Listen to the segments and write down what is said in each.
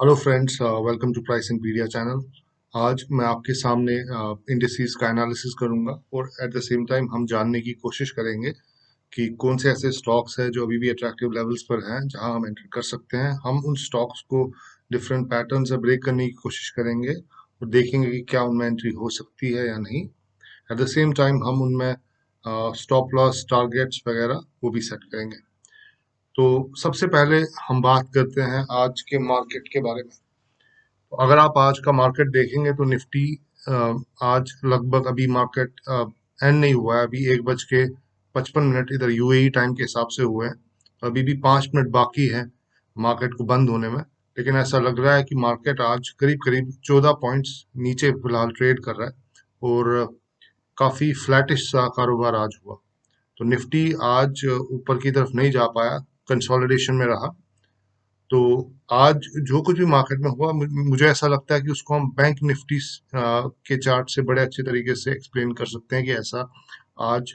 Hello friends, welcome to Pricingpedia channel. आज मैं आपके सामने इंडिसेस का एनालिसिस करूंगा और एट द सेम टाइम हम जानने की कोशिश करेंगे कि कौन से ऐसे स्टॉक्स हैं जो अभी भी अट्रैक्टिव लेवल्स पर हैं जहां हम एंटर कर सकते हैं। हम उन स्टॉक्स को डिफरेंट पैटर्न से ब्रेक करने की कोशिश करेंगे और देखेंगे कि क्या उनमें एंट्री हो सकती है या नहीं। एट द सेम टाइम हम उनमें स्टॉप लॉस टारगेट्स वगैरह वो भी सेट करेंगे। तो सबसे पहले हम बात करते हैं आज के मार्केट के बारे में। अगर आप आज का मार्केट देखेंगे तो निफ्टी अ, आज लगभग अभी मार्केट एंड नहीं हुआ है। अभी 1 बज के 55 मिनट इधर यूएई टाइम के हिसाब से हुए हैं, तो अभी भी 5 मिनट बाकी है मार्केट को बंद होने में। लेकिन ऐसा लग रहा है कि मार्केट आज करीब करीब 14 पॉइंट्स नीचे फिलहाल ट्रेड कर रहा है और काफी फ्लैटिश सा कारोबार आज हुआ। तो निफ्टी आज ऊपर की तरफ नहीं जा पाया, कंसोलिडेशन में रहा। तो आज जो कुछ भी मार्केट में हुआ, मुझे ऐसा लगता है कि उसको हम बैंक निफ्टी के चार्ट से बड़े अच्छे तरीके से एक्सप्लेन कर सकते हैं कि ऐसा आज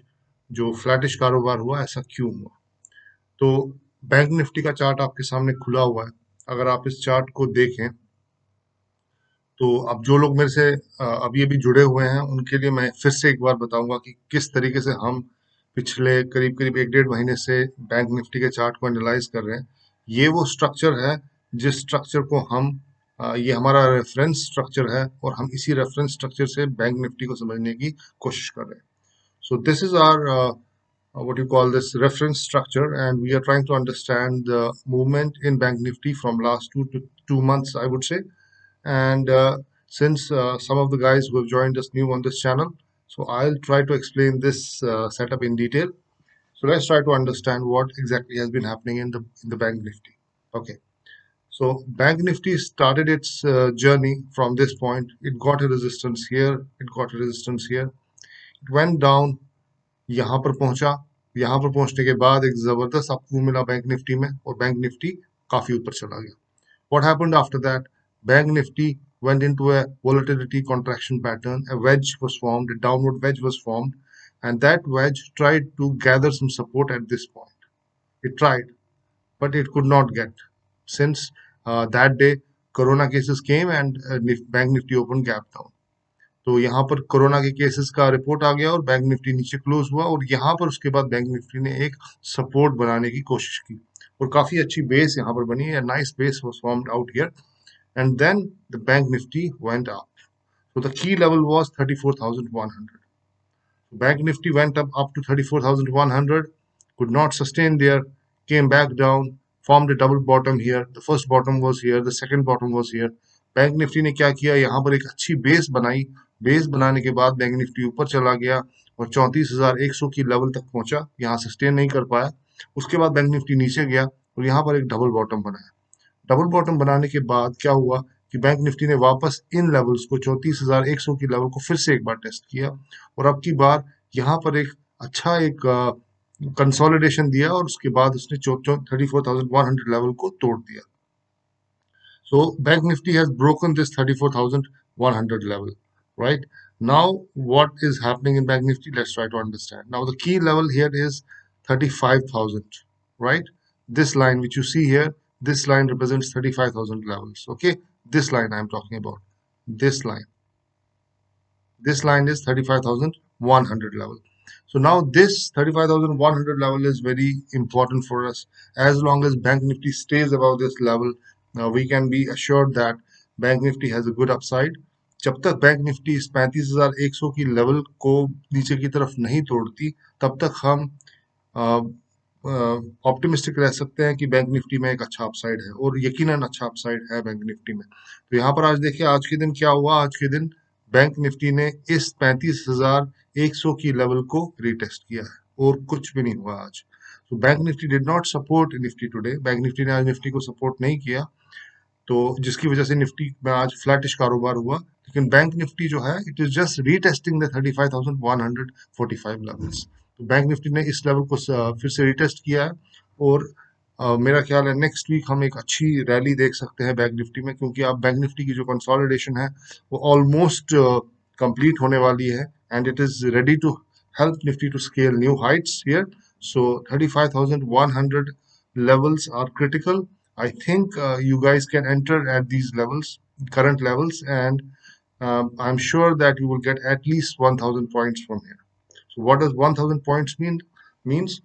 जो फ्लैटिश कारोबार हुआ ऐसा क्यों हुआ। तो बैंक निफ्टी का चार्ट आपके सामने खुला हुआ है। अगर आप इस चार्ट को देखें तो अब जो लोग मेरे से अभी अभी जुड़े हुए हैं उनके लिए मैं फिर से एक बार बताऊंगा कि किस तरीके से हम पिछले करीब करीब 1 डेढ़ महीने से बैंक निफ्टी के चार्ट को एनालाइज कर रहे हैं। ये वो स्ट्रक्चर है जिस स्ट्रक्चर को हम ये हमारा रेफरेंस स्ट्रक्चर है और हम इसी रेफरेंस स्ट्रक्चर से बैंक निफ्टी को समझने की कोशिश कर रहे हैं। So this is our what you call this reference structure, and we are trying to understand the movement in bank nifty from last 2 months, I would say. And since some of the guys who have joined us new on this channel, so I'll try to explain this setup in detail. So let's try to understand what exactly has been happening in the bank nifty. Okay. So bank nifty started its journey from this point. It got a resistance here, it got a resistance here, it went down, यहाँ पर पहुंचा। यहाँ पर पहुंचने के बाद एक जबरदस्त आपको मिला बैंक निफ्टी में और बैंक निफ्टी काफी ऊपर चला गया। What happened after that? Bank Nifty went into a volatility contraction pattern. A wedge was formed, a downward wedge was formed, and that wedge tried to gather some support at this point. It tried, but it could not get. Since that day, Corona cases came and Bank Nifty opened gap down. तो यहाँ पर corona के cases का report आ गया और bank Nifty नीचे close हुआ और यहाँ पर उसके बाद बैंक निफ्टी ने एक सपोर्ट बनाने की कोशिश की और काफी अच्छी बेस यहाँ पर बनी है। Nice base was formed out here and then the bank nifty went up. So the key level was 34,100. Bank nifty went up to 34,100, could not sustain there, came back down, formed a double bottom here. The first bottom was here, the second bottom was here. Bank Nifty ने क्या किया, यहाँ पर एक अच्छी base बनाई। Base बनाने के बाद बैंक निफ्टी ऊपर चला गया और 34,100 की लेवल तक पहुंचा, यहाँ सस्टेन नहीं कर पाया। उसके बाद बैंक निफ्टी नीचे गया और यहाँ पर एक डबल बॉटम बनाया। डबल बॉटम बनाने के बाद क्या हुआ कि बैंक निफ्टी ने वापस इन लेवल्स को 34,100 की लेवल को फिर से एक बार टेस्ट किया और अब की बार यहाँ पर एक अच्छा एक कंसोलिडेशन दिया और उसके बाद उसने 34,100 लेवल को तोड़ दिया। So Bank Nifty has broken this 34,100 level, right? Now, what is happening in Bank Nifty? Let's try to understand. Now, the key level here is 35,000, right? This line which you see here, this line represents 35,000 levels, okay? This line I'm talking about, this line. This line is 35,100 level. So now this 35,100 level is very important for us. As long as Bank Nifty stays above this level, we can be assured that Bank Nifty has a good upside. जब तक bank Nifty इस 35,100 की level को नीचे की तरफ नहीं तोड़ती तब तक हम ऑप्टिमिस्टिक रह सकते हैं कि बैंक निफ्टी में एक अच्छा अपसाइड है और यकीनन अच्छा अपसाइड है बैंक निफ्टी में। तो यहाँ पर आज देखिए आज के दिन क्या हुआ। आज के दिन बैंक निफ्टी ने इस 35,100 की लेवल को रीटेस्ट किया है और कुछ भी नहीं हुआ आज। तो bank Nifty did not support Nifty today. Bank Nifty ने आज निफ्टी को सपोर्ट नहीं किया, तो जिसकी वजह से निफ्टी में आज फ्लैटिश कारोबार हुआ। लेकिन बैंक निफ्टी जो है it is just retesting the 35,145 levels. तो बैंक निफ्टी ने इस लेवल को फिर से रीटेस्ट किया है और मेरा ख्याल है नेक्स्ट वीक हम एक अच्छी रैली देख सकते हैं बैंक निफ्टी में, क्योंकि अब बैंक निफ्टी की जो कंसोलिडेशन है वो ऑलमोस्ट कंप्लीट होने वाली है and it is ready to help Nifty to scale new heights here. So 35,100 levels are critical. I think you guys can enter at these levels, current levels, and I'm sure that you will get at least 1000 points from here. So what does 1000 points mean? Means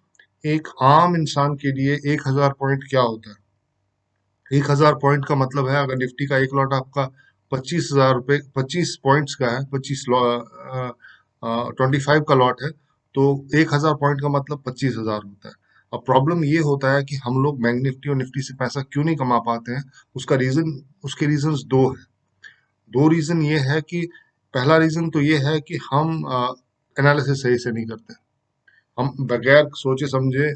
एक आम इंसान के लिए 1000 point क्या होता है? 1000 point का मतलब है, अगर निफ्टी का एक लॉट आपका 25,000 रुपए 25 पॉइंट्स का है, 25 का लॉट है, तो 1000 पॉइंट का मतलब 25,000 होता है। अब प्रॉब्लम ये होता है कि हम लोग बैंक निफ्टी और निफ्टी से पैसा क्यों नहीं कमा पाते हैं। उसके रीजन दो है। दो रीजन ये है कि पहला रीजन तो ये है कि हम एनालिसिस सही से नहीं करते। हम बगैर सोचे समझे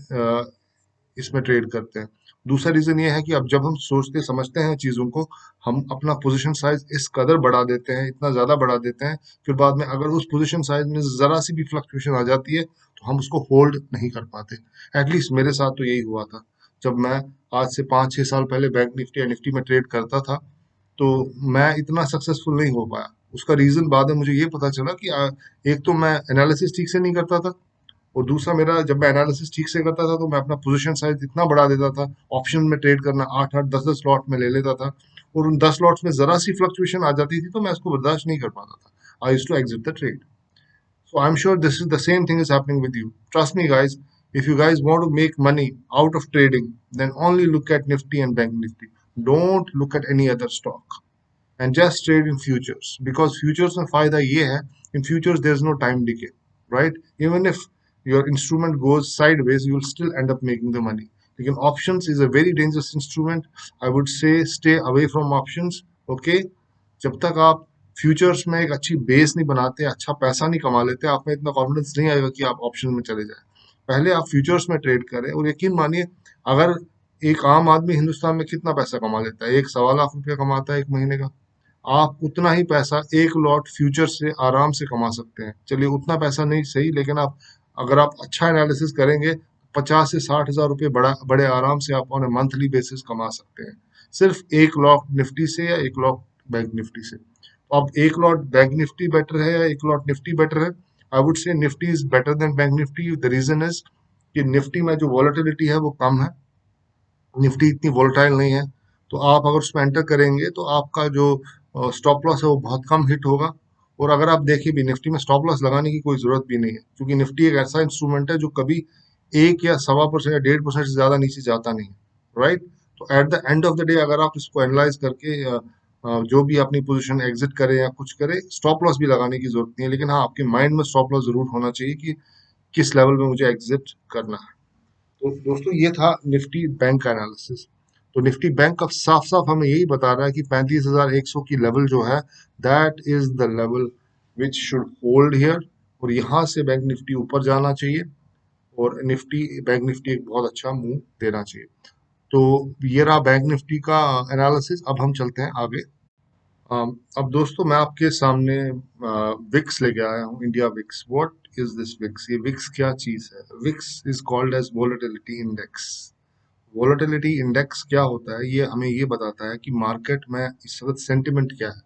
इसमें ट्रेड करते हैं। दूसरा रीजन ये है कि अब जब हम सोचते समझते हैं चीजों को, हम अपना पोजीशन साइज इस कदर बढ़ा देते हैं, इतना ज्यादा बढ़ा देते हैं, फिर बाद में अगर उस पोजीशन साइज में जरा सी भी फ्लक्चुएशन आ जाती है तो हम उसको होल्ड नहीं कर पाते। एटलीस्ट मेरे साथ तो यही हुआ था। जब मैं आज से 5-6 साल पहले बैंक निफ्टी या निफ्टी में ट्रेड करता था, तो मैं इतना सक्सेसफुल नहीं हो पाया। उसका रीजन बाद में मुझे ये पता चला कि एक तो मैं एनालिसिस ठीक से नहीं करता था, और दूसरा मेरा, जब मैं एनालिसिस ठीक से करता था तो मैं अपना पोजीशन साइज इतना बढ़ा देता था। ऑप्शन में ट्रेड करना 8-8 10-10 लॉट में ले लेता था, और उन 10 लॉट्स में जरा सी फ्लक्चुएशन आ जाती थी तो मैं इसको बर्दाश्त नहीं कर पाता था। I used to exit the trade. So I'm sure this is the same thing is happening with you. Trust me, guys. If you guys want to make money out of trading, then only look at Nifty and Bank Nifty. Don't look at any other stock, and just trade in futures, because futures में फायदा ये है, in futures there's no time decay, right? Even if your instrument goes sideways, you will still end up making the money. लेकिन options is a very dangerous instrument. I would say stay away from options. Okay? जब तक आप futures में एक अच्छी base नहीं बनाते, अच्छा पैसा नहीं कमा लेते, आप में इतना कॉन्फिडेंस नहीं आएगा कि आप ऑप्शन में चले जाए। पहले आप फ्यूचर्स में ट्रेड करें, और यकीन मानिए, अगर एक आम आदमी हिंदुस्तान में कितना पैसा कमा लेता है, 1 सवा लाख रुपया कमाता है एक महीने का, आप उतना ही पैसा एक लॉट फ्यूचर से आराम से कमा सकते हैं। चलिए उतना पैसा नहीं सही, लेकिन आप, अगर आप अच्छा एनालिसिस करेंगे, 50 से 60 हजार रुपये बड़े आराम से आप ऑन ए मंथली बेसिस कमा सकते हैं, सिर्फ एक लॉट निफ्टी से या एक लॉट बैंक निफ्टी से। तो अब एक लॉट बैंक निफ्टी बेटर है या एक लॉट निफ्टी बेटर है? I would say Nifty is better than bank Nifty. The reason is कि निफ्टी में जो वॉलेटिलिटी है वो कम है, निफ्टी इतनी वोलेटाइल नहीं है। तो आप अगर उसमें एंटर करेंगे तो आपका जो स्टॉप लॉस है वो बहुत कम हिट होगा। और अगर आप देखिए भी, निफ्टी में स्टॉप लॉस लगाने की कोई जरूरत भी नहीं है, क्योंकि निफ्टी एक ऐसा इंस्ट्रूमेंट है जो कभी 1 या 1.25% या 1.5% से ज्यादा नीचे जाता नहीं है, राइट? तो at the end of the day, अगर आप इसको एनालाइज करके जो भी अपनी पोजीशन एग्जिट करे या कुछ करे, स्टॉप लॉस भी लगाने की जरूरत नहीं है, लेकिन हाँ, आपके माइंड में स्टॉप लॉस जरूर होना चाहिए कि किस लेवल में मुझे एग्जिट करना है। तो दोस्तों, ये था निफ्टी बैंक का एनालिसिस। तो निफ्टी बैंक अब साफ साफ हमें यही बता रहा है कि 35,100 की लेवल जो है, that is the level which should hold here, और यहाँ से बैंक निफ्टी ऊपर जाना चाहिए, और बैंक निफ्टी एक बहुत अच्छा मूव देना चाहिए। तो ये रहा बैंक निफ्टी का एनालिसिस। अब हम चलते हैं आगे। अब दोस्तों, मैं आपके सामने विक्स लेके आया हूँ, India VIX. What is this VIX? ये विक्स क्या चीज है? VIX is called as volatility index. Volatility index क्या होता है? ये हमें ये बताता है कि मार्केट में इस वक्त सेंटिमेंट क्या है।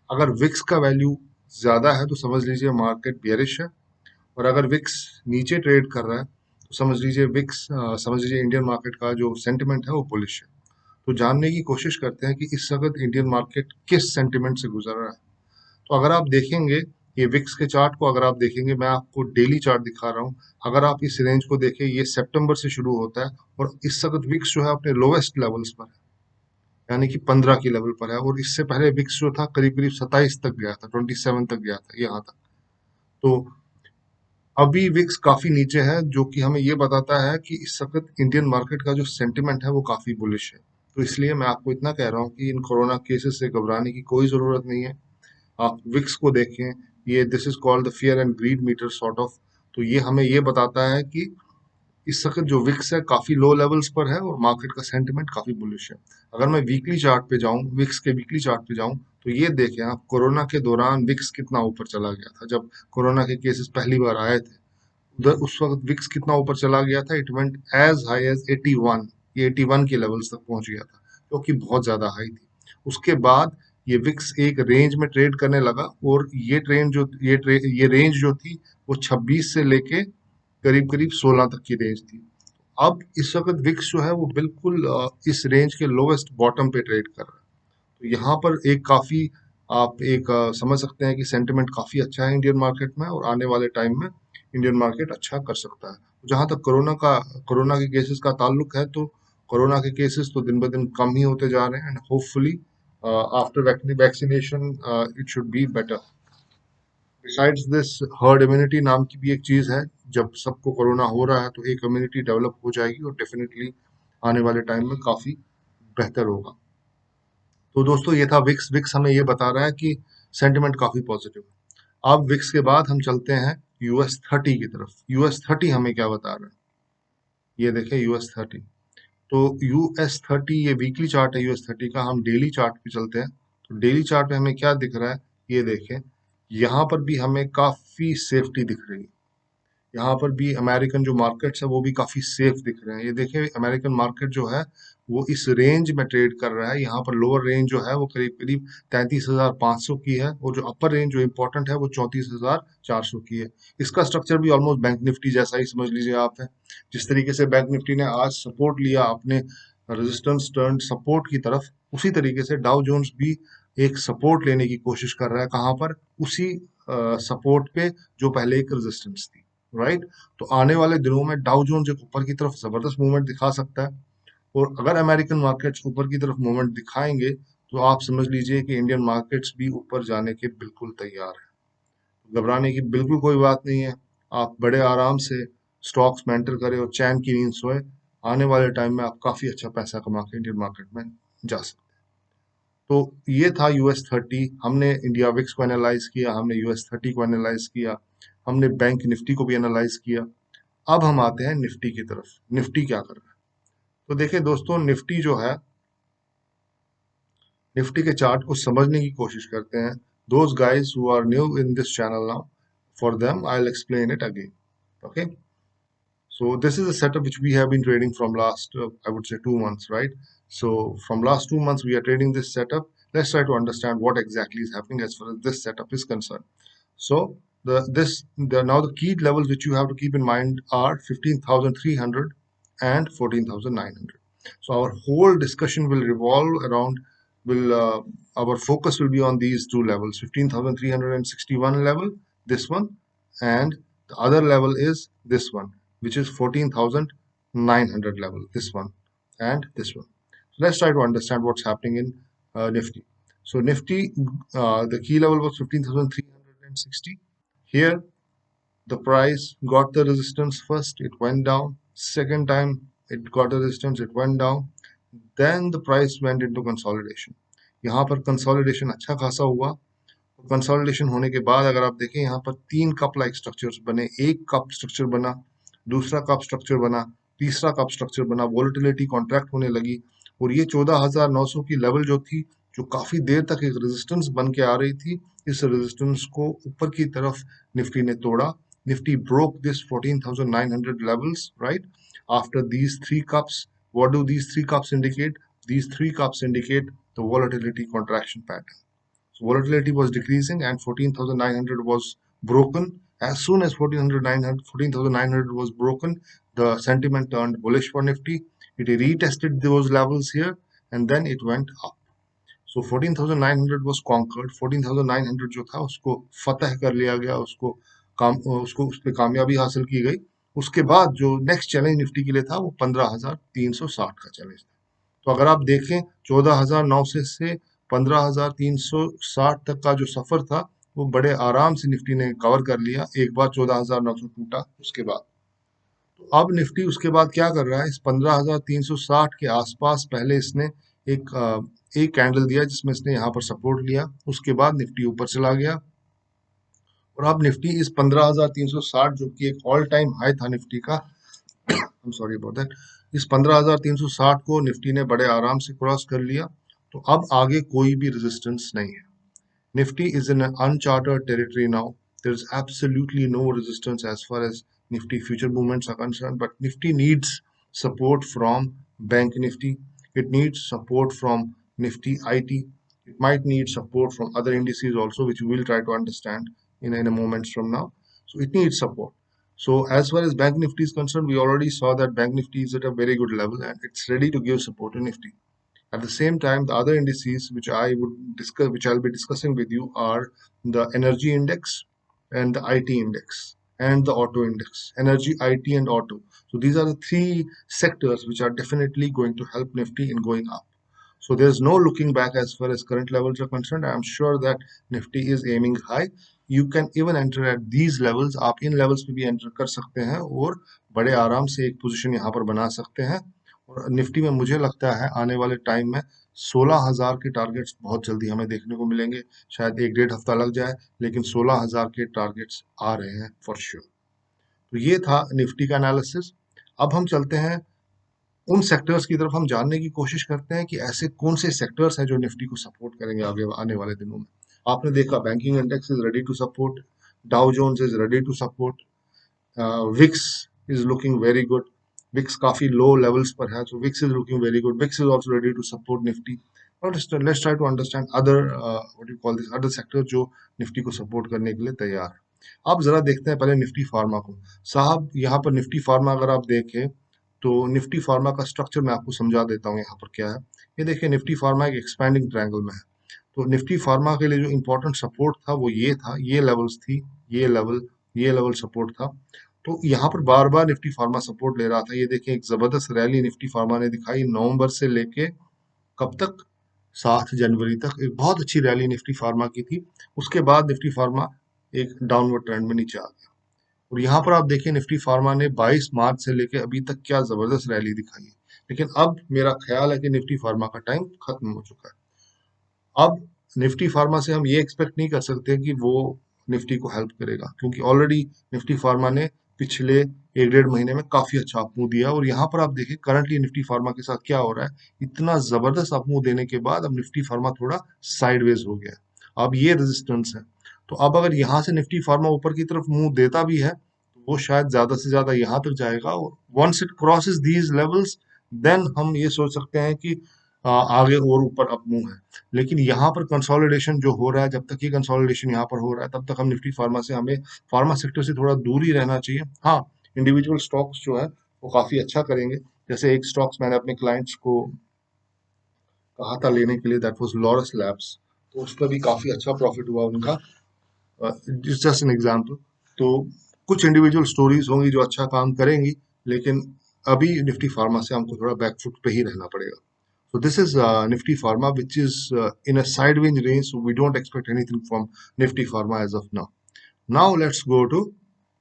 अगर विक्स का वैल्यू ज्यादा है तो समझ लीजिए मार्केट बेयरिश है, और अगर विक्स नीचे ट्रेड कर रहा है तो समझ लीजिए इंडियन मार्केट का जो सेंटिमेंट है वो बुलिश है। तो जानने की कोशिश करते हैं कि इस वक्त इंडियन मार्केट किस सेंटिमेंट से गुजर रहा है। तो अगर आप देखेंगे, ये विक्स के चार्ट को अगर आप देखेंगे, मैं आपको डेली चार्ट दिखा रहा हूँ। अगर आप इस रेंज को देखें, ये सितंबर से शुरू होता है, और इस वक्त विक्स जो है अपने लोवेस्ट लेवल्स पर है, यानी कि 15 की लेवल पर है। और इससे पहले विक्स जो था करीब करीब 27 तक गया था, 27 तक गया था, यहाँ तक। तो अभी विक्स काफी नीचे है, जो कि हमें ये बताता है कि इस वक्त इंडियन मार्केट का जो सेंटिमेंट है वो काफी बुलिश है। तो इसलिए मैं आपको इतना कह रहा हूँ कि इन कोरोना केसेस से घबराने की कोई जरूरत नहीं है। आप विक्स को देखें, ये this is called the fear and greed meter sort of. तो ये हमें ये बताता है कि इस वक्त जो विक्स है काफी लो लेवल्स पर है, और मार्केट का सेंटिमेंट काफी बुलिश है। अगर मैं वीकली चार्ट पे जाऊं, विक्स के वीकली चार्ट पे जाऊं, तो ये देखें आप, कोरोना के दौरान विक्स कितना ऊपर चला गया था। जब कोरोना के केसेस पहली बार आए थे, उधर उस वक्त विक्स कितना ऊपर चला गया था? It went as high as 81। ये 81 के लेवल्स तक पहुंच गया था, जो कि बहुत ज्यादा हाई थी। उसके बाद ये विक्स एक रेंज में ट्रेड करने लगा, और ये रेंज जो थी वो 26 से लेके करीब करीब 16 तक की रेंज थी। अब इस वक्त विक्स जो है वो बिल्कुल इस रेंज के लोवेस्ट बॉटम पे ट्रेड कर रहा है। तो यहाँ पर एक काफी आप एक समझ सकते हैं कि सेंटिमेंट काफी अच्छा है इंडियन मार्केट में, और आने वाले टाइम में इंडियन मार्केट अच्छा कर सकता है। जहां तक कोरोना के केसेस का ताल्लुक है, तो कोरोना के केसेस तो दिन ब दिन कम ही होते जा रहे हैं, and hopefully after vaccination it should be better. Besides this, herd immunity नाम की भी एक चीज है। जब सबको कोरोना हो रहा है तो एक इम्यूनिटी डेवलप हो जाएगी, और डेफिनेटली आने वाले टाइम में काफी बेहतर होगा। तो दोस्तों ये था विक्स। विक्स हमें ये बता रहा है कि सेंटिमेंट काफी पॉजिटिव है। अब विक्स के बाद हम चलते हैं US 30 की तरफ। US 30 हमें क्या बता रहा है, ये देखें US 30। तो US 30 ये वीकली चार्ट है US 30 का। हम डेली चार्ट पे चलते हैं, तो डेली चार्ट पे हमें क्या दिख रहा है, ये देखें। यहाँ पर भी हमें काफी सेफ्टी दिख रही है। यहाँ पर भी अमेरिकन जो मार्केट्स है वो भी काफी सेफ दिख रहे हैं। ये देखिए अमेरिकन मार्केट जो है वो इस रेंज में ट्रेड कर रहा है। यहाँ पर लोअर रेंज जो है वो करीब करीब 33,500 की है, और जो अपर रेंज जो इम्पोर्टेंट है वो 34,400 की है। इसका स्ट्रक्चर भी ऑलमोस्ट बैंक निफ्टी जैसा ही समझ लीजिए आप है। जिस तरीके से बैंक निफ्टी ने आज सपोर्ट लिया अपने रेजिस्टेंस टर्न सपोर्ट की तरफ, उसी तरीके से डाउ जोन्स भी एक सपोर्ट लेने की कोशिश कर रहा है। कहाँ पर, उसी सपोर्ट पे जो पहले एक रेजिस्टेंस थी, राइट। तो आने वाले दिनों में डाउ जोन्स एक ऊपर की तरफ जबरदस्त मूवमेंट दिखा सकता है, और अगर अमेरिकन मार्केट्स ऊपर की तरफ मूवमेंट दिखाएंगे तो आप समझ लीजिए कि इंडियन मार्केट्स भी ऊपर जाने के बिल्कुल तैयार है। घबराने की बिल्कुल कोई बात नहीं है। आप बड़े आराम से स्टॉक्स में एंटर करें और चैन की नींद सोए। आने वाले टाइम में आप काफी अच्छा पैसा कमा के इंडियन मार्केट में जा सकते हैं। तो ये था US 30। हमने इंडिया विक्स को एनालाइज किया, हमने US 30 को एनालाइज किया, हमने बैंक निफ्टी को भी एनालाइज किया। अब हम आते हैं निफ्टी की तरफ। निफ्टी क्या कर रहा है, तो देखिए दोस्तों, निफ्टी जो है, निफ्टी के चार्ट को समझने की कोशिश करते हैं। Those guys who are new in this channel now, for them I will explain it again. Okay, so this is a setup which we have been trading from last I would say 2 months, right? So from last 2 months we are trading this setup. Let's try to understand what exactly is happening as far as this setup is concerned. So now the key levels which you have to keep in mind are 15,300 and 14,900. So our whole discussion will revolve around, will our focus will be on these two levels: 15,361 level, this one, and the other level is this one, which is 14,900 level, this one and this one. So let's try to understand what's happening in Nifty. So Nifty, the key level was 15,360. Here, the price got the resistance first, it went down. Second time, it got a resistance, it went down. Then the price went into consolidation. यहाँ पर consolidation अच्छा खासा हुआ। Consolidation होने के बाद अगर आप देखें, यहाँ पर तीन कप लाइक स्ट्रक्चर्स बने। एक कप स्ट्रक्चर बना, दूसरा कप स्ट्रक्चर बना, तीसरा कप स्ट्रक्चर बना। वॉलेटिलिटी कॉन्ट्रैक्ट होने लगी, और ये 14,900 की लेवल जो थी, जो काफी देर तक एक रेजिस्टेंस बन के आ रही थी, इस रेजिस्टेंस को ऊपर की तरफ निफ्टी ने तोड़ा। Nifty broke this 14,900 levels, right? After these three cups, what do these three cups indicate? These three cups indicate the volatility contraction pattern. So volatility was decreasing and 14,900 was broken. As soon as 14,900 was broken, the sentiment turned bullish for Nifty. It retested those levels here and then it went up. So 14,900 was conquered. 14,900 जो था उसको फतह कर लिया गया, उसको उस पर कामयाबी हासिल की गई। उसके बाद जो नेक्स्ट चैलेंज निफ्टी के लिए था वो 15,360 का चैलेंज था। तो अगर आप देखें 14,009 से 15,360 तक का जो सफर था वो बड़े आराम से निफ्टी ने कवर कर लिया। एक बार 14,900 टूटा उसके बाद, तो अब निफ्टी उसके बाद क्या कर रहा है, इस 15,360 के आसपास पहले इसने एक एक कैंडल दिया जिसमें इसने यहाँ पर सपोर्ट लिया। उसके बाद निफ्टी ऊपर चला गया, और अब निफ्टी इस 15,360 जो कि एक ऑल टाइम हाई था निफ्टी का, I am sorry about that, इस 15,360 को निफ्टी ने बड़े आराम से क्रॉस कर लिया। तो अब आगे कोई भी रेजिस्टेंस नहीं है। Nifty is in an uncharted territory now. There's absolutely no resistance as far as Nifty future movements are concerned, but Nifty needs support from Bank Nifty. It needs support from Nifty IT. It might need support from other indices also, which we will try to understand in a moment from now. So it needs support. So as far as Bank Nifty is concerned, we already saw that Bank Nifty is at a very good level and it's ready to give support to Nifty. At the same time, the other indices which I'll be discussing with you are the energy index and the IT index and the auto index. Energy, IT, and auto. So these are the three sectors which are definitely going to help Nifty in going up. So there's no looking back as far as current levels are concerned. I'm sure that Nifty is aiming high. You can even enter at these levels. आप इन levels पे भी enter कर सकते हैं और बड़े आराम से एक पोजीशन यहाँ पर बना सकते हैं। और निफ्टी में मुझे लगता है आने वाले टाइम में 16,000 के टारगेट्स बहुत जल्दी हमें देखने को मिलेंगे। शायद एक डेढ़ हफ्ता लग जाए, लेकिन 16,000 के टारगेट्स आ रहे हैं फॉर श्योर। तो ये था निफ्टी का एनालिसिस। अब हम चलते हैं उन सेक्टर्स की तरफ, हम जानने की कोशिश करते हैं कि ऐसे कौन से सेक्टर्स हैं जो निफ्टी को सपोर्ट करेंगे आगे आने वाले दिनों में। आपने देखा banking index is ready to support, Dow Jones is ready to support, VIX is looking very good. VIX काफी लो लेवल्स पर है, so VIX is looking very good. VIX is also ready to support Nifty. Now let's try to understand other what do you call this other sector जो Nifty को support करने के लिए तैयार है। अब जरा देखते हैं पहले निफ्टी फार्मा को। साहब यहाँ पर निफ्टी फार्मा अगर आप देखें तो निफ्टी फार्मा का स्ट्रक्चर मैं आपको समझा देता हूँ यहाँ पर क्या है। ये देखिए निफ्टी फार्मा एक एक्सपैंडिंग ट्रायंगल में है। तो निफ्टी फार्मा के लिए जो इंपॉर्टेंट सपोर्ट था वो ये था, ये लेवल्स थी, ये लेवल सपोर्ट था। तो यहाँ पर बार बार निफ्टी फार्मा सपोर्ट ले रहा था। ये देखिए एक जबरदस्त रैली निफ्टी फार्मा ने दिखाई नवंबर से लेके कब तक, 7 जनवरी तक एक बहुत अच्छी रैली निफ्टी फार्मा की थी। उसके बाद निफ्टी फार्मा एक डाउनवर्ड ट्रेंड में नीचे आ गया। और यहाँ पर आप देखिए निफ्टी फार्मा ने 22 मार्च से लेके अभी तक क्या जबरदस्त रैली दिखाई है। लेकिन अब मेरा ख्याल है कि निफ्टी फार्मा का टाइम खत्म हो चुका है। अब निफ्टी फार्मा से हम ये एक्सपेक्ट नहीं कर सकते कि वो निफ्टी को हेल्प करेगा, क्योंकि ऑलरेडी निफ्टी फार्मा ने पिछले एक डेढ़ महीने में काफी अच्छा अपमूव दिया। और यहाँ पर आप देखिए करंटली निफ्टी फार्मा के साथ क्या हो रहा है। इतना जबरदस्त अपमूव देने के बाद अब निफ्टी फार्मा थोड़ा साइडवेज हो गया है। अब ये रेजिस्टेंस है। तो अब अगर यहाँ से निफ्टी फार्मा ऊपर की तरफ मुंह देता भी है तो वो शायद ज्यादा से ज्यादा यहाँ तक जाएगा। और once it crosses these levels then हम ये सोच सकते हैं कि आगे और ऊपर अप मूव है। लेकिन यहाँ पर कंसोलिडेशन जो हो रहा है, जब तक ये कंसोलिडेशन यहाँ पर हो रहा है तब तक हम निफ्टी फार्मा से, हमें फार्मा सेक्टर से थोड़ा दूर ही रहना चाहिए। हाँ, इंडिविजुअल स्टॉक्स जो है वो काफी अच्छा करेंगे। जैसे एक स्टॉक्स मैंने अपने क्लाइंट्स को कहा था लेने के लिए, दैट वाज लॉरस लैब्स। तो उस पर भी काफी अच्छा प्रॉफिट हुआ उनका। Just an example. तो कुछ इंडिविजुअल स्टोरीज होंगी जो अच्छा काम करेंगी, लेकिन अभी निफ्टी फार्मा से हमको थोड़ा बैकफुट पे ही रहना पड़ेगा। So this is Nifty Pharma, which is in a sideways range, so we don't expect anything from Nifty Pharma as of now. Now let's go to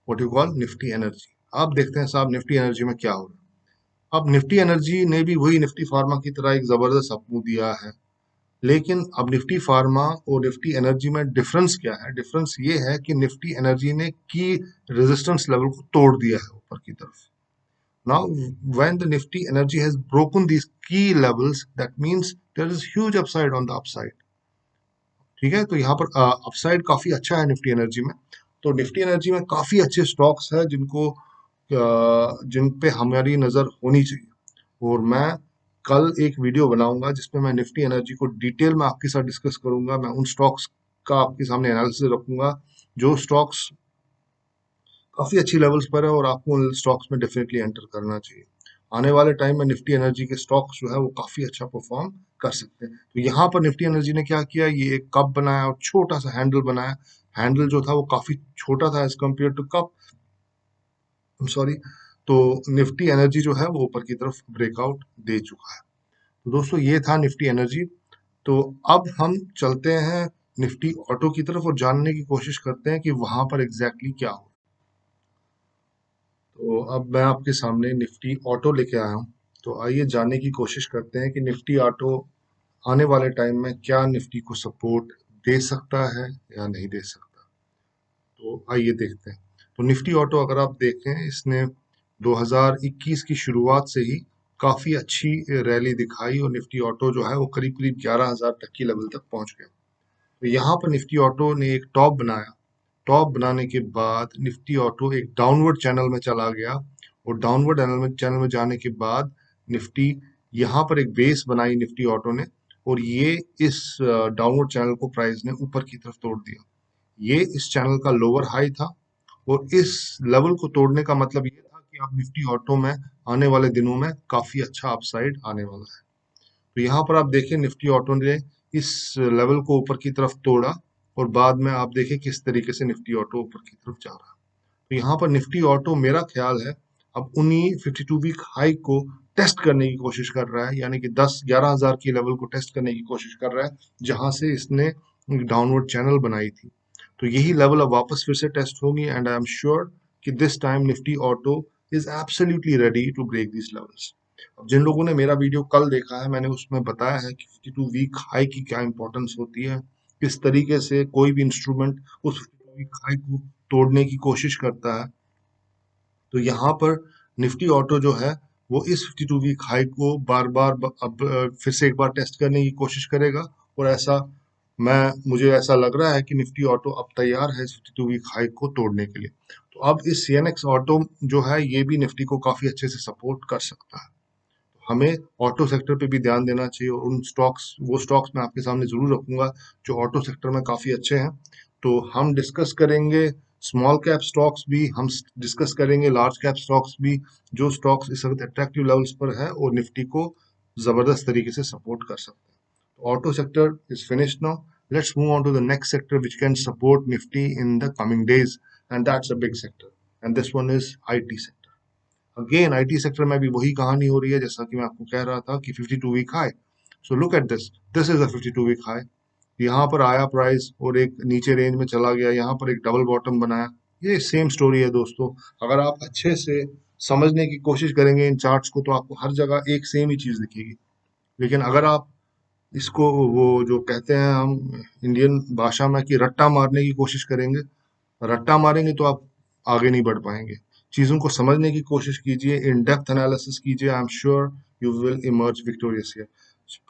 what you call Nifty Energy. आप देखते हैं साहब Nifty energy में क्या हो रहा है। अब निफ्टी एनर्जी ने भी वही निफ्टी फार्मा की तरह एक जबरदस्त अपमूव दिया है। लेकिन अब निफ्टी फार्मा और निफ्टी एनर्जी में डिफरेंस क्या है? डिफरेंस ये है कि निफ्टी एनर्जी ने की रेजिस्टेंस लेवल को तोड़ दिया है ऊपर की तरफ। Now, when the Nifty energy has broken these key levels, that means there is huge upside on the upside. ठीक है, तो यहाँ पर अपसाइड काफी अच्छा है निफ्टी एनर्जी में। तो निफ्टी एनर्जी में काफी अच्छे स्टॉक्स हैं जिन पे हमारी नजर होनी चाहिए। और मैं कल एक वीडियो बनाऊंगा जिसमें मैं निफ्टी एनर्जी को डिटेल में आपके साथ डिस्कस करूंगा। मैं उन स्टॉक्स का आपके सामने एनालिसिस रखूंगा जो स्टॉक्स काफी अच्छी लेवल्स पर है और आपको उन स्टॉक्स में डेफिनेटली एंटर करना चाहिए। आने वाले टाइम में निफ्टी एनर्जी के स्टॉक्स जो है वो काफी अच्छा परफॉर्म कर सकते हैं। तो यहाँ पर निफ्टी एनर्जी ने क्या किया, ये एक कप बनाया और छोटा सा हैंडल बनाया। हैंडल जो था वो काफी छोटा था as compare to cup, sorry. तो निफ्टी एनर्जी जो है वो ऊपर की तरफ ब्रेकआउट दे चुका है। तो दोस्तों ये था निफ्टी एनर्जी। तो अब हम चलते हैं निफ्टी ऑटो की तरफ और जानने की कोशिश करते हैं कि वहां पर एग्जैक्टली क्या हो। तो अब मैं आपके सामने निफ्टी ऑटो लेके आया हूँ। तो आइए जानने की कोशिश करते हैं कि निफ्टी ऑटो आने वाले टाइम में क्या निफ्टी को सपोर्ट दे सकता है या नहीं दे सकता। तो आइए देखते हैं। तो निफ्टी ऑटो अगर आप देखें, इसने 2021 की शुरुआत से ही काफी अच्छी रैली दिखाई और निफ्टी ऑटो जो है वो करीब करीब 11,000 तक की लेवल तक पहुंच गया। तो यहाँ पर निफ्टी ऑटो ने एक टॉप बनाया। टॉप बनाने के बाद निफ्टी ऑटो एक डाउनवर्ड चैनल में चला गया और डाउनवर्ड चैनल में जाने के बाद निफ्टी यहाँ पर एक बेस बनाई निफ्टी ऑटो ने और ये इस डाउनवर्ड चैनल को प्राइस ने ऊपर की तरफ तोड़ दिया। ये इस चैनल का लोअर हाई था और इस लेवल को तोड़ने का मतलब ये था कि अब निफ्टी ऑटो में आने वाले दिनों में काफी अच्छा अपसाइड आने वाला है। तो यहाँ पर आप देखिए निफ्टी ऑटो ने इस लेवल को ऊपर की तरफ तोड़ा और बाद में आप देखिए किस तरीके से निफ्टी ऑटो ऊपर की तरफ जा रहा है। तो यहाँ पर निफ्टी ऑटो मेरा ख्याल है अब उन्हीं 52 वीक हाई को टेस्ट करने की कोशिश कर रहा है, यानी कि 10-11 हजार की लेवल को टेस्ट करने की कोशिश कर रहा है, जहां से इसने डाउनवर्ड चैनल बनाई थी। तो यही लेवल अब वापस फिर से टेस्ट होगी एंड आई एम श्योर कि this time Nifty auto is absolutely ready to break this levels. अब जिन लोगों ने मेरा वीडियो कल देखा है, मैंने उसमें बताया है कि 52 वीक हाई की क्या इंपॉर्टेंस होती है, किस तरीके से कोई भी इंस्ट्रूमेंट उस 52 वीक हाई को तोड़ने की कोशिश करता है। तो यहाँ पर निफ्टी ऑटो जो है वो इस 52 वीक हाई को बार बार अब फिर से एक बार टेस्ट करने की कोशिश करेगा, और मुझे ऐसा लग रहा है कि निफ्टी ऑटो अब तैयार है इस 52 वीक हाई को तोड़ने के लिए। तो अब इस सीएनएक्स ऑटो जो है ये भी निफ्टी को काफी अच्छे से सपोर्ट कर सकता है। हमें ऑटो सेक्टर पे भी ध्यान देना चाहिए, और वो स्टॉक्स मैं आपके सामने जरूर रखूंगा जो ऑटो सेक्टर में काफी अच्छे हैं। तो हम डिस्कस करेंगे स्मॉल कैप स्टॉक्स भी, हम डिस्कस करेंगे लार्ज कैप स्टॉक्स भी, जो स्टॉक्स इस वक्त अट्रैक्टिव लेवल्स पर है और निफ्टी को जबरदस्त तरीके से सपोर्ट कर सकते हैं। Auto sector is finished now. Let's move on to the next sector which can support Nifty in the coming days, and that's a big sector. And this one is IT sector. Again IT sector में भी वही कहानी हो रही है जैसा कि मैं आपको कह रहा था कि 52 week high. So look at this, this is a 52 week high. यहाँ पर आया प्राइस और एक नीचे रेंज में चला गया, यहाँ पर एक डबल बॉटम बनाया। ये सेम स्टोरी है दोस्तों। अगर आप अच्छे से समझने की कोशिश करेंगे इन चार्ट्स को तो आपको हर जगह एक सेम ही चीज दिखेगी। लेकिन अगर आप इसको वो जो कहते हैं हम इंडियन भाषा में कि रट्टा मारने की कोशिश करेंगे, रट्टा मारेंगे तो आप आगे नहीं बढ़ पाएंगे। चीजों को समझने की कोशिश कीजिए, इन डेप्थ एनालिसिस कीजिए, आई am sure you will emerge victorious here.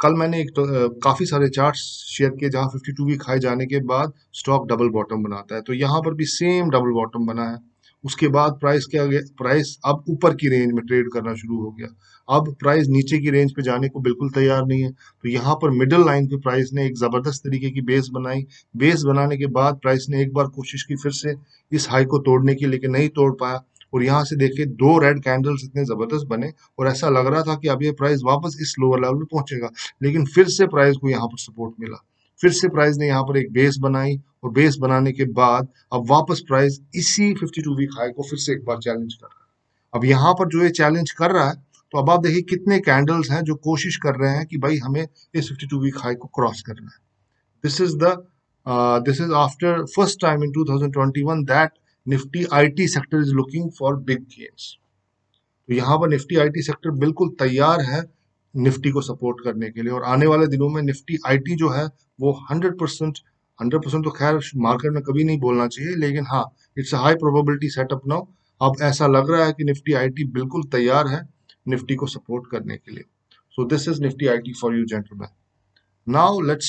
कल मैंने काफी सारे चार्ट्स शेयर किए जहां 52 वीक हाई जाने के बाद स्टॉक डबल बॉटम बनाता है, तो यहाँ पर भी सेम डबल बॉटम बना है। उसके बाद प्राइस क्या गया, प्राइस अब ऊपर की रेंज में ट्रेड करना शुरू हो गया। अब प्राइस नीचे की रेंज पे जाने को बिल्कुल तैयार नहीं है। तो यहाँ पर मिडिल लाइन पे प्राइस ने एक जबरदस्त तरीके की बेस बनाई। बेस बनाने के बाद प्राइस ने एक बार कोशिश की फिर से इस हाई को तोड़ने की, लेकिन नहीं तोड़ पाया। और यहाँ से देखिए दो रेड कैंडल्स इतने जबरदस्त बने और ऐसा लग रहा था कि अब ये प्राइस वापस इस लोअर लेवल पे पहुंचेगा, लेकिन फिर से प्राइस को यहाँ पर सपोर्ट मिला। फिर से प्राइस ने यहाँ पर एक बेस बनाई, और बेस बनाने के बाद अब वापस प्राइस इसी 52 वीक हाई को फिर से एक बार चैलेंज कर रहा है। अब यहाँ पर जो ये चैलेंज कर रहा है, तो अब आप देखिए कितने कैंडल्स हैं जो कोशिश कर रहे हैं कि भाई हमें इस 52 वीक हाई को क्रॉस करना है। This is the this is after first time in 2021 that Nifty IT sector is looking for big gains. तो यहाँ पर निफ्टी आईटी सेक्टर बिल्कुल तैयार है निफ्टी को सपोर्ट करने के लिए, और आने वाले दिनों में निफ्टी आईटी जो है वो 100%, 100% तो खैर मार्केट में कभी नहीं बोलना चाहिए, लेकिन हाँ it's a high probability setup now. अब ऐसा लग रहा है कि निफ्टी आईटी बिल्कुल तैयार है निफ्टी को सपोर्ट करने के लिए। सो this is Nifty IT for you gentleman. Now let's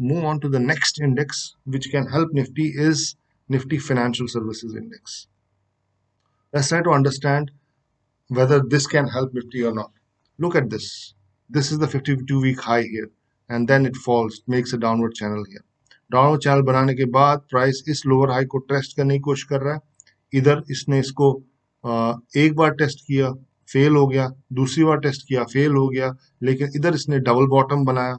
move on to the next index which can help Nifty is Nifty Financial Services Index. Let's try to understand whether this can help Nifty or not. Look at this. This is the 52-week high here, and then it falls, makes a downward channel here. Downward channel बनाने के बाद price इस lower high को test करने की कोशिश कर रहा है। इधर इसने इसको एक बार टेस्ट किया, फेल हो गया, दूसरी बार टेस्ट किया, फेल हो गया, लेकिन इधर इसने डबल बॉटम बनाया।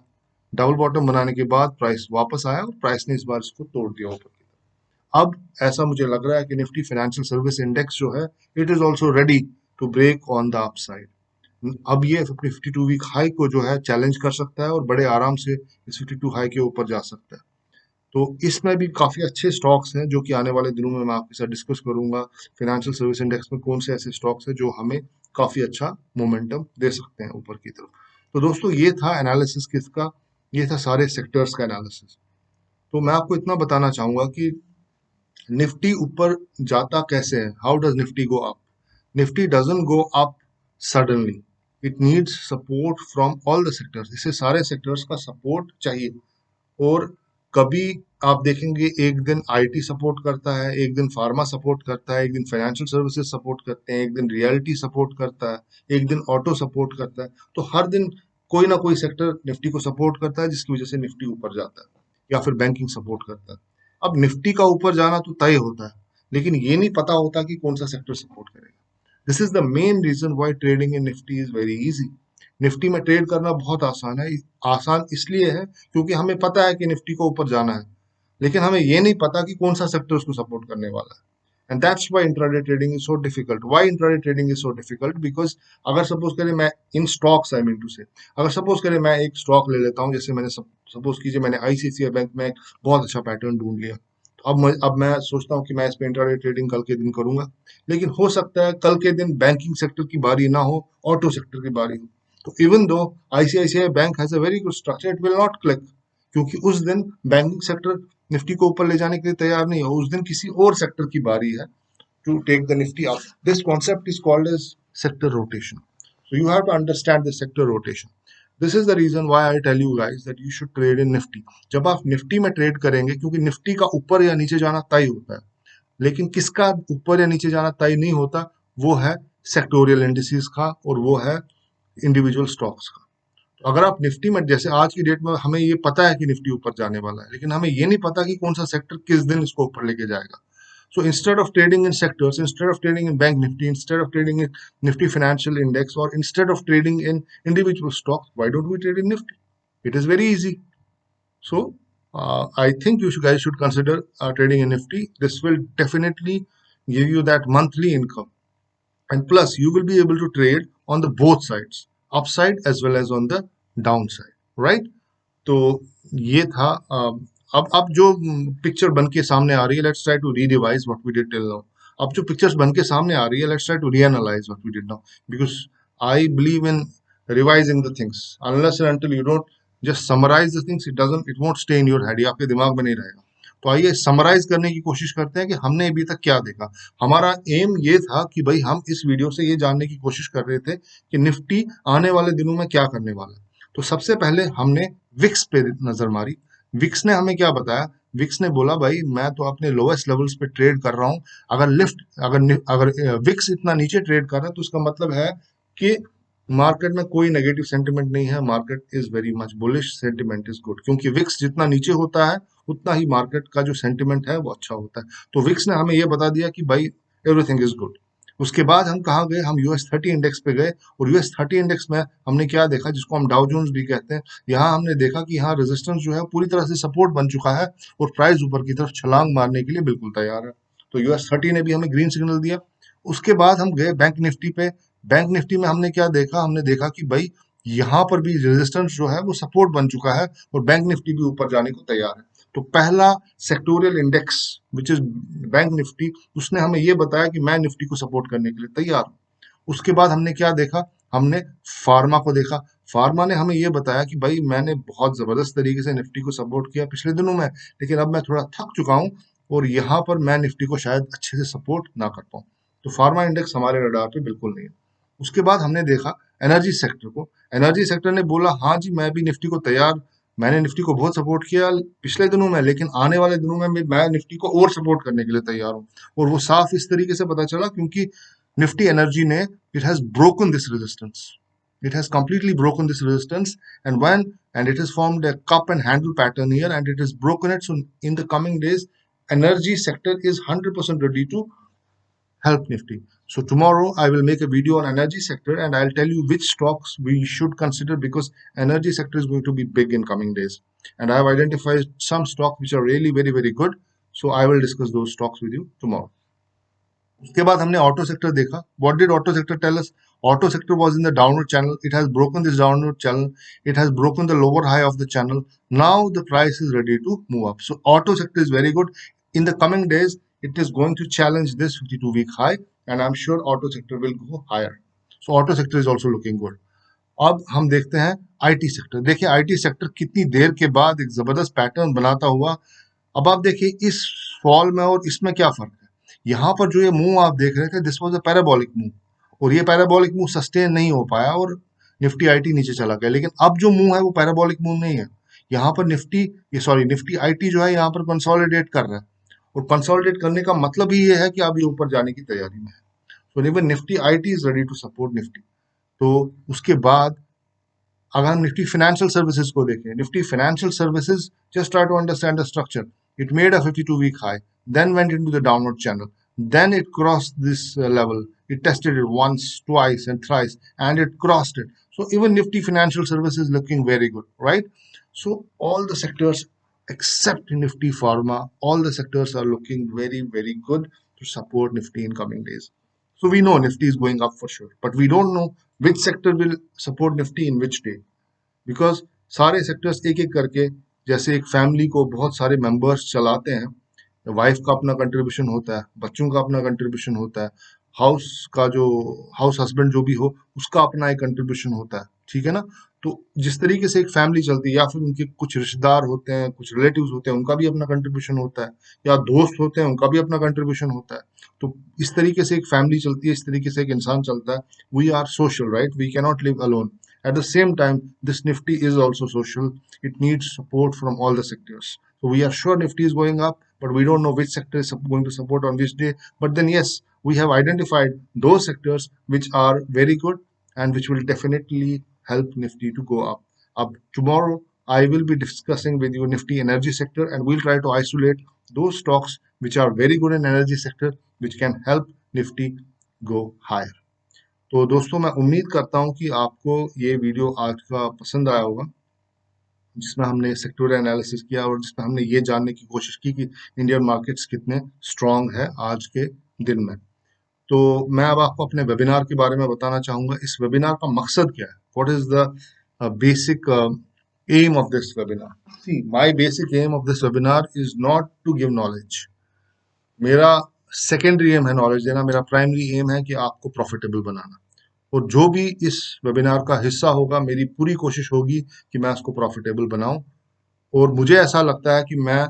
डबल बॉटम बनाने के बाद प्राइस वापस आया और प्राइस ने इस बार इसको तोड़ दिया ऊपर की तरफ। अब ऐसा मुझे लग रहा है कि निफ्टी फाइनेंशियल सर्विस इंडेक्स जो है it is also ready to break on the upside. अब ये 52 वीक हाई को जो है चैलेंज कर सकता है और बड़े आराम से इस 52 हाई के ऊपर जा सकता है। तो इसमें भी काफी अच्छे स्टॉक्स हैं जो कि आने वाले दिनों में मैं आपके साथ डिस्कस करूंगा। फाइनेंशियल सर्विस इंडेक्स में कौन से ऐसे स्टॉक्स हैं जो हमें काफी अच्छा मोमेंटम दे सकते हैं ऊपर की तरफ। तो दोस्तों ये था एनालिसिस किसका, ये था सारे सेक्टर्स का एनालिसिस। तो मैं आपको इतना बताना चाहूंगा कि निफ्टी ऊपर जाता कैसे है, how does Nifty go up. Nifty doesn't go up suddenly, it needs support from all the sectors. इसे सारे सेक्टर्स का सपोर्ट चाहिए। और कभी आप देखेंगे एक दिन आईटी सपोर्ट करता है, एक दिन फार्मा सपोर्ट करता है, एक दिन फाइनेंशियल सर्विसेज सपोर्ट करते हैं, एक दिन रियलिटी सपोर्ट करता है, एक दिन ऑटो सपोर्ट करता है। तो हर दिन कोई ना कोई सेक्टर निफ्टी को सपोर्ट करता है जिसकी वजह से निफ्टी ऊपर जाता है, या फिर बैंकिंग सपोर्ट करता है। अब निफ्टी का ऊपर जाना तो तय होता है, लेकिन ये नहीं पता होता कि कौन सा सेक्टर सपोर्ट करेगा। This is the main reason why trading in Nifty is very easy. Nifty में ट्रेड करना बहुत आसान है। आसान इसलिए है क्योंकि हमें पता है कि निफ्टी को ऊपर जाना है, लेकिन हमें ये नहीं पता कि कौन सा सेक्टर उसको सपोर्ट करने वाला है। And that's why intraday trading is so difficult. Why intraday trading is so difficult? Because अगर सपोज करें मैं इन स्टॉक्स, आई मीन टू से, अगर सपोज करें मैं एक स्टॉक ले लेता हूँ, जैसे मैंने सपोज कीजिए मैंने आईसीआईसीआई बैंक में एक बहुत अच्छा पैटर्न ढूंढ लिया, तो अब मैं सोचता हूँ कि मैं इस पे इंट्राडे ट्रेडिंग कल के दिन करूंगा, लेकिन हो सकता है कल के दिन बैंकिंग सेक्टर की बारी ना हो, ऑटो सेक्टर की बारी हो। तो even though ICICI bank has a very good structure, it will not click, क्योंकि उस दिन बैंकिंग सेक्टर निफ्टी को ऊपर ले जाने के लिए तैयार नहीं हो, उस दिन किसी और सेक्टर की बारी है to take the nifty up. This concept is called as sector rotation. So you have to understand the sector rotation. This is the reason why I tell you guys that you should trade in nifty. जब आप Nifty में trade करेंगे, क्योंकि Nifty का ऊपर या नीचे जाना तय होता है, लेकिन किसका ऊपर या नीचे जाना तय नहीं होता, वो है सेक्टोरियल इंडिसेस का और वो है इंडिविजुअल स्टॉक्स का। तो अगर आप निफ्टी में, जैसे आज की डेट में हमें ये पता है कि निफ्टी ऊपर जाने वाला है, लेकिन हमें ये नहीं पता कि कौन सा सेक्टर किस दिन इसको ऊपर लेके जाएगा। So instead of trading in sectors, instead of trading in bank nifty, instead of trading in nifty financial index, or instead of trading in individual stocks, why don't we trade in nifty? It is very easy. So I think guys should consider trading in nifty. This will definitely give you that monthly income, and plus you will be able to trade on the both sides, upside as well as on the downside, right? तो ये था। अब जो picture बन के सामने आ रही है, let's try to re-revise what we did till now. अब जो पिक्चर्स बन के सामने आ रही है, let's try to re-analyse what we did now, because I believe in revising the things. Unless and until you don't just summarise the things, it won't stay in your head, ये आपके दिमाग में नहीं रहेगा। तो आइए समराइज करने की कोशिश करते हैं कि हमने अभी तक क्या देखा। हमारा एम ये था कि भाई हम इस वीडियो से ये जानने की कोशिश कर रहे थे कि निफ्टी आने वाले दिनों में क्या करने वाला है। तो सबसे पहले हमने विक्स पे नजर मारी। विक्स ने हमें क्या बताया? विक्स ने बोला भाई मैं तो अपने लोएस्ट लेवल्स पे ट्रेड कर रहा हूँ। अगर विक्स इतना नीचे ट्रेड कर रहा है तो उसका मतलब है कि मार्केट में कोई नेगेटिव सेंटिमेंट नहीं है, market is very much bullish, sentiment is good, क्योंकि विक्स जितना नीचे होता है उतना ही मार्केट का जो सेंटिमेंट है वो अच्छा होता है। तो विक्स ने हमें ये बता दिया कि भाई एवरीथिंग इज गुड। उसके बाद हम कहाँ गए? हम US 30 इंडेक्स पे गए, और US 30 इंडेक्स में हमने क्या देखा, जिसको हम डाउ जोन्स भी कहते हैं। यहाँ हमने देखा कि यहाँ रेजिस्टेंस जो है पूरी तरह से सपोर्ट बन चुका है और प्राइस ऊपर की तरफ छलांग मारने के लिए बिल्कुल तैयार है। तो US 30 ने भी हमें ग्रीन सिग्नल दिया। उसके बाद हम गए बैंक निफ्टी पे। बैंक निफ्टी में हमने क्या देखा? हमने देखा कि भाई यहाँ पर भी रेजिस्टेंस जो है वो सपोर्ट बन चुका है और बैंक निफ्टी भी ऊपर जाने को तैयार है। तो पहला sectoral index which is bank Nifty, उसने हमें ये बताया कि मैं निफ्टी को सपोर्ट करने के लिए तैयार हूँ। उसके बाद हमने क्या देखा? हमने फार्मा को देखा। फार्मा ने हमें ये बताया कि भाई मैंने बहुत जबरदस्त तरीके से निफ्टी को सपोर्ट किया पिछले दिनों में, लेकिन अब मैं थोड़ा थक चुका हूँ और यहाँ पर मैं निफ्टी को शायद अच्छे से सपोर्ट ना कर पाऊँ। तो फार्मा इंडेक्स हमारे रडार पे बिल्कुल नहीं है। उसके बाद हमने देखा एनर्जी सेक्टर को। एनर्जी सेक्टर ने बोला हाँ जी मैं भी निफ्टी को तैयार, मैंने निफ्टी को बहुत सपोर्ट किया पिछले दिनों में, लेकिन आने वाले दिनों में मैं निफ्टी को और सपोर्ट करने के लिए तैयार हूँ। और वो साफ इस तरीके से पता चला क्योंकि निफ्टी एनर्जी ने, it has broken this resistance, it has completely broken this resistance, and it has formed a cup and handle pattern here, and it has broken it. So in the coming days energy sector is 100% ready to help Nifty. So tomorrow I will make a video on energy sector and I'll tell you which stocks we should consider, because energy sector is going to be big in coming days. And I have identified some stocks which are really very good. So I will discuss those stocks with you tomorrow. उसके बाद हमने auto sector देखा। What did auto sector tell us? Auto sector was in the downward channel, it has broken this downward channel, it has broken the lower high of the channel, now the price is ready to move up. So auto sector is very good. In the coming days it is going to challenge this 52-week high, and I'm sure auto sector will go higher. So auto sector is also looking good. अब हम देखते हैं IT sector. देखिए IT sector कितनी देर के बाद एक जबरदस्त पैटर्न बनाता हुआ। अब आप देखिए इस फॉल में और इसमें क्या फर्क है। यहाँ पर जो ये मूव आप देख रहे थे, this was a parabolic move, और ये पैराबोलिक मूव सस्टेन नहीं हो पाया और निफ्टी आईटी नीचे चला गया। लेकिन अब जो मूव है वो पैराबोलिक मूव नहीं है। यहाँ पर निफ्टी आईटी जो है यहाँ पर कंसोलिडेट कर रहा है, और कंसोलिडेट करने का मतलब ही ये है कि अब ये ऊपर जाने की तैयारी में है। So even Nifty IT is ready to support Nifty. तो उसके बाद अगर हम निफ्टी फाइनेंशियल सर्विसेज को देखें, Nifty financial services, just try to understand the structure. It made a 52-week high, then went into the downward channel. Then it crossed this level. It tested it once, twice, and thrice, and it crossed it. So even Nifty Financial Services looking very good, right? So all the sectors except Nifty Pharma, all the sectors are looking very, very good to support Nifty in coming days. So we know Nifty is going up for sure, but we don't know which sector will support Nifty in which day. Because सारे sectors एक एक करके, जैसे एक family को बहुत सारे members चलाते हैं, वाइफ का अपना कंट्रीब्यूशन होता है, बच्चों का अपना कंट्रीब्यूशन होता है, हाउस का जो हाउस हस्बैंड जो भी हो उसका अपना एक कंट्रीब्यूशन होता है, ठीक है ना। तो जिस तरीके से एक फैमिली चलती है, या फिर उनके कुछ रिश्तेदार होते हैं, कुछ रिलेटिव्स होते हैं, उनका भी अपना कंट्रीब्यूशन होता है, या दोस्त होते हैं उनका भी अपना कंट्रीब्यूशन होता है। तो इस तरीके से एक फैमिली चलती है, इस तरीके से एक इंसान चलता है। We are social, right, we cannot live alone. At the same time, this Nifty is also social. It needs support from all the sectors. So we are sure Nifty is going up, but we don't know which sector is going to support on which day. But then yes, we have identified those sectors which are very good and which will definitely help Nifty to go up. Tomorrow I will be discussing with you Nifty energy sector, and we'll try to isolate those stocks which are very good in energy sector, which can help Nifty go higher. तो दोस्तों, मैं उम्मीद करता हूं कि आपको ये video आज का पसंद आया होगा, जिसमें हमने सेक्टोरल एनालिसिस किया और जिसमें हमने ये जानने की कोशिश की कि इंडियन मार्केट्स कितने स्ट्रांग है आज के दिन में। तो मैं अब आपको अपने वेबिनार के बारे में बताना चाहूंगा। इस वेबिनार का मकसद क्या है? What is the basic aim of this webinar? See, my basic aim of this webinar is not to give knowledge. मेरा सेकेंडरी एम है नॉलेज देना, मेरा प्राइमरी एम है कि आपको प्रॉफिटेबल बनाना। और जो भी इस वेबिनार का हिस्सा होगा, मेरी पूरी कोशिश होगी कि मैं उसको प्रॉफिटेबल बनाऊं। और मुझे ऐसा लगता है कि मैं,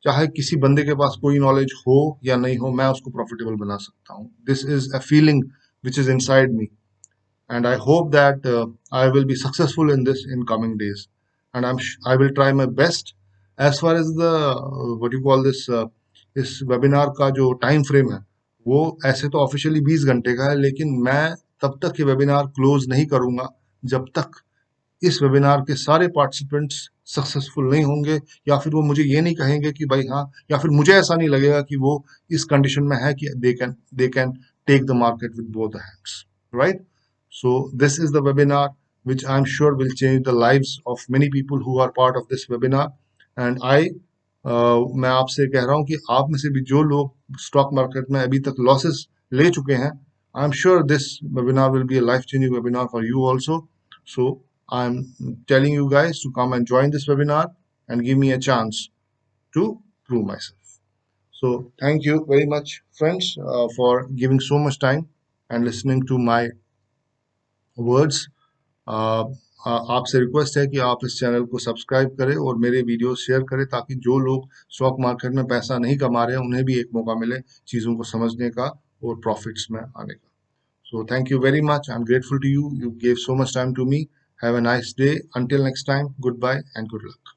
चाहे किसी बंदे के पास कोई नॉलेज हो या नहीं हो, मैं उसको प्रॉफिटेबल बना सकता हूं। This is a feeling which is inside me, and I hope that I will be successful in this in coming days, and I will try my best. As far as the what you call this इस webinar का जो time frame है, वो ऐसे तो officially 20 घंटे का है, लेकिन मैं तब तक ये वेबिनार क्लोज नहीं करूंगा जब तक इस वेबिनार के सारे पार्टिसिपेंट्स सक्सेसफुल नहीं होंगे, या फिर वो मुझे ये नहीं कहेंगे कि भाई हाँ, या फिर मुझे ऐसा नहीं लगेगा कि वो इस कंडीशन में है कि they can take the market with both the hands, right? So this is the webinar which I'm sure will change the lives of many people who are part of this webinar. And मैं आपसे कह रहा हूँ कि आप में से भी जो लोग स्टॉक मार्केट में अभी तक लॉसेस ले चुके हैं, आई am sure this webinar will be a life changing webinar for you also. So I'm telling you guys to come and join this webinar and give me a chance to prove myself. So thank you very much, friends, for giving so much time and listening to my words. आपसे request है कि आप इस channel को subscribe करें और मेरे video share करें, ताकि जो लोग स्टॉक मार्केट में पैसा नहीं कमा रहे हैं उन्हें भी एक मौका मिले चीज़ों को समझने का और प्रॉफिट्स में आने का. So thank you very much. I am grateful to you. You gave so much time to me. Have a nice day. Until next time, good bye and good luck.